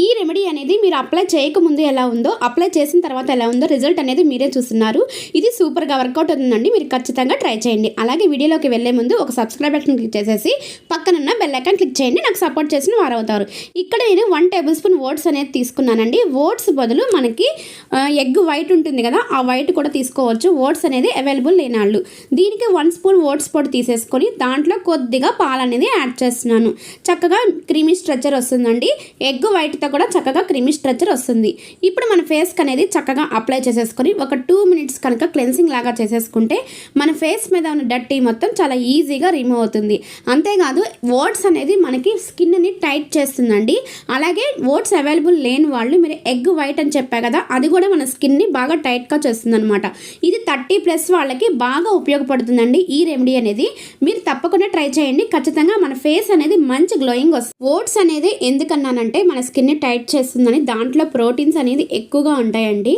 ఈ రెమెడీ అనేది మీరు అప్లై చేయకముందు ఎలా ఉందో, అప్లై చేసిన తర్వాత ఎలా ఉందో రిజల్ట్ అనేది మీరే చూస్తున్నారు. ఇది సూపర్గా వర్కౌట్ అవుతుందండి. మీరు ఖచ్చితంగా ట్రై చేయండి. అలాగే వీడియోలోకి వెళ్ళే ముందు ఒక సబ్స్క్రైబ్ బటన్ క్లిక్ చేసేసి పక్కనున్న బెల్ ఐకాన్ క్లిక్ చేయండి. నాకు సపోర్ట్ చేసిన వారు అవుతారు. ఇక్కడ నేను 1 టేబుల్ స్పూన్ ఓట్స్ అనేది తీసుకున్నానండి. ఓట్స్ బదులు మనకి ఎగ్ వైట్ ఉంటుంది కదా, ఆ వైట్ కూడా తీసుకోవచ్చు. ఓట్స్ అనేది అవైలబుల్ లేనాళ్ళు. దీనికి 1 స్పూన్ ఓట్స్ పొడి తీసేసుకొని దాంట్లో కొద్దిగా పాలు అనేది యాడ్ చేస్తున్నాను. చక్కగా క్రీమీ స్ట్రక్చర్ వస్తుందండి. ఎగ్ వైట్తో కూడా చక్కగా క్రీమీ స్ట్రక్చర్ వస్తుంది. ఇప్పుడు మన ఫేస్కి అనేది చక్కగా అప్లై చేసేసుకొని ఒక 2 మినిట్స్ కనుక క్లెన్సింగ్ లాగా చేసేసుకుంటే మన ఫేస్ మీద ఉన్న డర్టీ మొత్తం చాలా ఈజీగా రిమూవ్ అవుతుంది. అంతేకాదు ఓట్స్ అనేది మనకి స్కిన్ని టైట్ చేస్తుందండి. అలాగే ఓట్స్ అవైలబుల్ లేని వాళ్ళు మీరు ఎగ్ వైట్ అని చెప్పా కదా, అది కూడా మన స్కిన్ని బాగా టైట్గా చేస్తుంది అనమాట. ఇది 30+ వాళ్ళకి బాగా ఉపయోగపడుతుందండి. ఈ రెమెడీ అనేది మీరు తప్పకుండా ట్రై చేయండి. ఖచ్చితంగా మన ఫేస్ అనేది మంచి గ్లోయింగ్ వస్తుంది. ఓట్స్ అనేది ఎందుకన్నానంటే మన స్కిన్ని టైట్ చేస్తుందని, దాంట్లో ప్రోటీన్స్ అనేది ఎక్కువగా ఉంటాయండి.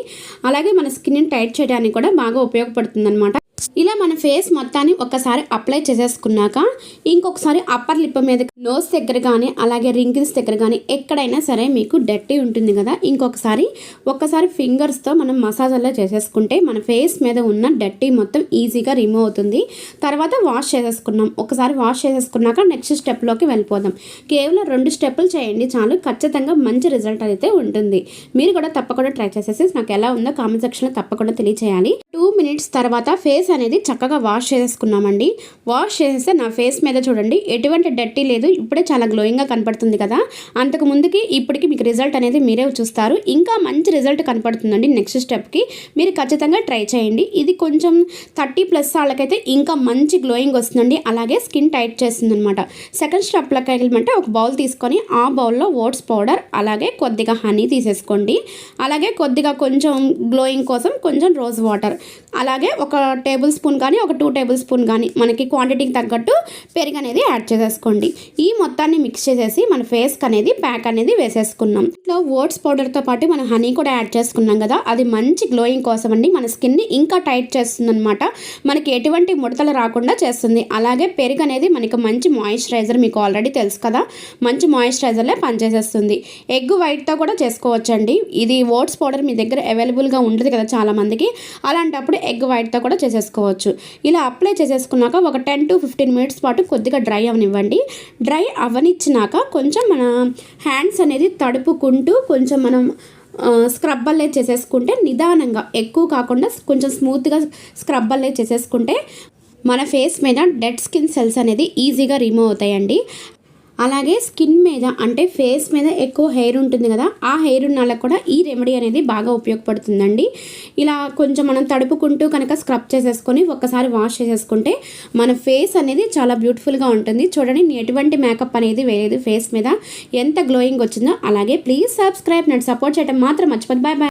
అలాగే మన స్కిన్ని టైట్ చేయడానికి కూడా బాగా ఉపయోగపడుతుంది అనమాట. ఇలా మన ఫేస్ మొత్తాన్ని ఒక్కసారి అప్లై చేసేసుకున్నాక ఇంకొకసారి అప్పర్ లిప్ మీద, నోస్ దగ్గర కానీ అలాగే రింకిల్స్ దగ్గర కానీ ఎక్కడైనా సరే మీకు డర్టీ ఉంటుంది కదా, ఒక్కసారి ఫింగర్స్తో మనం మసాజ్ అలా చేసేసుకుంటే మన ఫేస్ మీద ఉన్న డర్టీ మొత్తం ఈజీగా రిమూవ్ అవుతుంది. తర్వాత వాష్ చేసేసుకున్నాం. ఒకసారి వాష్ చేసేసుకున్నాక నెక్స్ట్ స్టెప్లోకి వెళ్ళిపోదాం. కేవలం 2 స్టెప్పులు చేయండి చాలు. ఖచ్చితంగా మంచి రిజల్ట్ అయితే ఉంటుంది. మీరు కూడా తప్పకుండా ట్రై చేసేసి నాకు ఎలా ఉందో కామెంట్ సెక్షన్లో తప్పకుండా తెలియచేయాలి. 2 మినిట్స్ తర్వాత ఫేస్ అనేది చక్కగా వాష్ చేసేసుకున్నామండి. వాష్ చేసేస్తే నా ఫేస్ మీద చూడండి ఎటువంటి డర్టీ లేదు. ఇప్పుడే చాలా గ్లోయింగ్గా కనపడుతుంది కదా. అంతకు ముందుకి ఇప్పటికి మీకు రిజల్ట్ అనేది మీరే చూస్తారు. ఇంకా మంచి రిజల్ట్ కనపడుతుందండి. నెక్స్ట్ స్టెప్కి మీరు ఖచ్చితంగా ట్రై చేయండి. ఇది కొంచెం 30+ వాళ్ళకైతే ఇంకా మంచి గ్లోయింగ్ వస్తుందండి. అలాగే స్కిన్ టైట్ చేస్తుంది అనమాట. సెకండ్ స్టెప్లోకి వెళ్ళమంటే ఒక బౌల్ తీసుకొని ఆ బౌల్లో ఓట్స్ పౌడర్ అలాగే కొద్దిగా హనీ తీసేసుకోండి. అలాగే కొద్దిగా కొంచెం గ్లోయింగ్ కోసం కొంచెం రోజ్ వాటర్, అలాగే ఒక టేబుల్ స్పూన్ కానీ ఒక 2 టేబుల్ స్పూన్ కానీ మనకి క్వాంటిటీకి తగ్గట్టు పెరుగు అనేది యాడ్ చేసేసుకోండి. ఈ మొత్తాన్ని మిక్స్ చేసేసి మన ఫేస్కి అనేది ప్యాక్ అనేది వేసేసుకున్నాం. ఇట్లా ఓట్స్ పౌడర్తో పాటు మనం హనీ కూడా యాడ్ చేసుకున్నాం కదా, అది మంచి గ్లోయింగ్ కోసం అండి. మన స్కిన్ని ఇంకా టైట్ చేస్తుంది అనమాట. మనకి ఎటువంటి ముడతలు రాకుండా చేస్తుంది. అలాగే పెరుగు అనేది మనకి మంచి మాయిశ్చరైజర్, మీకు ఆల్రెడీ తెలుసు కదా, మంచి మాయిశ్చరైజర్లే పనిచేసేస్తుంది. ఎగ్ వైట్తో కూడా చేసుకోవచ్చండి. ఇది ఓట్స్ పౌడర్ మీ దగ్గర అవైలబుల్గా ఉంటుంది కదా చాలామందికి, అలాంటప్పుడు ఎగ్ వైట్తో కూడా చేసేసుకోవచ్చు. ఇలా అప్లై చేసేసుకున్నాక ఒక 10 to 15 మినిట్స్ పాటు కొద్దిగా డ్రై అవనివ్వండి. డ్రై అవనిచ్చినాక కొంచెం మన హ్యాండ్స్ అనేది తడుపుకుంటూ కొంచెం మనం స్క్రబ్ అల్లే చేసేసుకుంటే, నిదానంగా ఎక్కువ కాకుండా కొంచెం స్మూత్గా స్క్రబ్ అల్లే చేసేసుకుంటే మన ఫేస్ మీద డెడ్ స్కిన్ సెల్స్ అనేది ఈజీగా రిమూవ్ అవుతాయండి. అలాగే స్కిన్ మీద అంటే ఫేస్ మీద ఎక్కువ హెయిర్ ఉంటుంది కదా, ఆ హెయిర్ ఉన్న వాళ్ళకి కూడా ఈ రెమెడీ అనేది బాగా ఉపయోగపడుతుందండి. ఇలా కొంచెం మనం తడుపుకుంటూ కనుక స్క్రబ్ చేసేసుకొని ఒక్కసారి వాష్ చేసేసుకుంటే మన ఫేస్ అనేది చాలా బ్యూటిఫుల్గా ఉంటుంది. చూడండి, ఎటువంటి మేకప్ అనేది వేయలేదు, ఫేస్ మీద ఎంత గ్లోయింగ్ వచ్చిందో. అలాగే ప్లీజ్ సబ్స్క్రైబ్, నన్ను సపోర్ట్ చేయడం మాత్రం మర్చిపోద్దు. Bye bye.